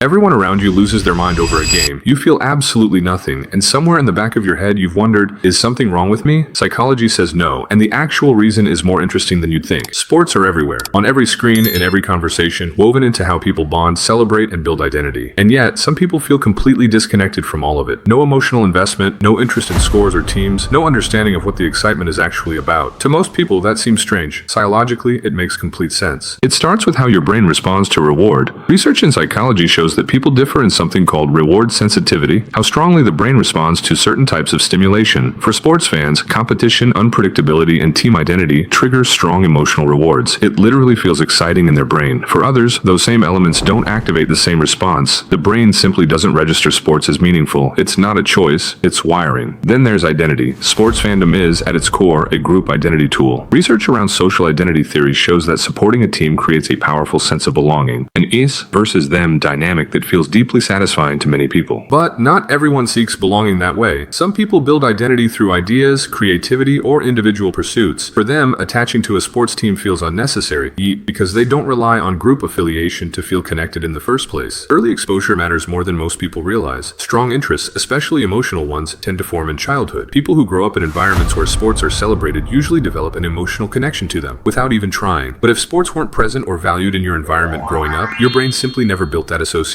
Everyone around you loses their mind over a game. You feel absolutely nothing, and somewhere in the back of your head you've wondered, is something wrong with me? Psychology says no, and the actual reason is more interesting than you'd think. Sports are everywhere, on every screen, in every conversation, woven into how people bond, celebrate, and build identity. And yet, some people feel completely disconnected from all of it. No emotional investment, no interest in scores or teams, no understanding of what the excitement is actually about. To most people, that seems strange. Psychologically, it makes complete sense. It starts with how your brain responds to reward. Research in psychology shows that people differ in something called reward sensitivity, how strongly the brain responds to certain types of stimulation. For sports fans, competition, unpredictability, and team identity trigger strong emotional rewards. It literally feels exciting in their brain. For others, those same elements don't activate the same response. The brain simply doesn't register sports as meaningful. It's not a choice, it's wiring. Then there's identity. Sports fandom is, at its core, a group identity tool. Research around social identity theory shows that supporting a team creates a powerful sense of belonging, an us versus them dynamic that feels deeply satisfying to many people. But not everyone seeks belonging that way. Some people build identity through ideas, creativity, or individual pursuits. For them, attaching to a sports team feels unnecessary, because they don't rely on group affiliation to feel connected in the first place. Early exposure matters more than most people realize. Strong interests, especially emotional ones, tend to form in childhood. People who grow up in environments where sports are celebrated usually develop an emotional connection to them, without even trying. But if sports weren't present or valued in your environment growing up, your brain simply never built that association.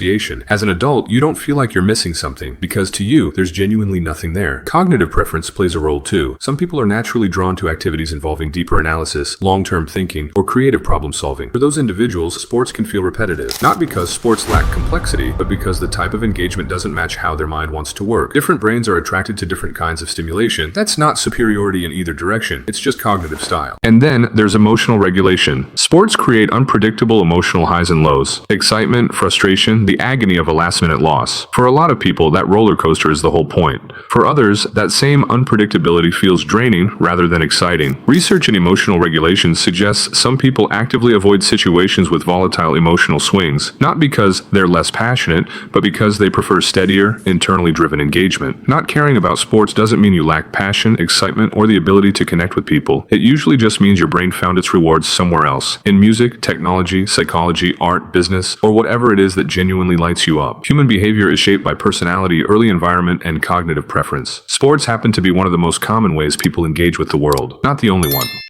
As an adult, you don't feel like you're missing something, because to you, there's genuinely nothing there. Cognitive preference plays a role too. Some people are naturally drawn to activities involving deeper analysis, long-term thinking, or creative problem solving. For those individuals, sports can feel repetitive. Not because sports lack complexity, but because the type of engagement doesn't match how their mind wants to work. Different brains are attracted to different kinds of stimulation. That's not superiority in either direction. It's just cognitive style. And then there's emotional regulation. Sports create unpredictable emotional highs and lows. Excitement, frustration, the agony of a last-minute loss. For a lot of people, that roller coaster is the whole point. For others, that same unpredictability feels draining rather than exciting. Research in emotional regulation suggests some people actively avoid situations with volatile emotional swings, not because they're less passionate, but because they prefer steadier, internally driven engagement. Not caring about sports doesn't mean you lack passion, excitement, or the ability to connect with people. It usually just means your brain found its rewards somewhere else. In music, technology, psychology, art, business, or whatever it is that genuinely lights you up. Human behavior is shaped by personality, early environment, and cognitive preference. Sports happen to be one of the most common ways people engage with the world, not the only one.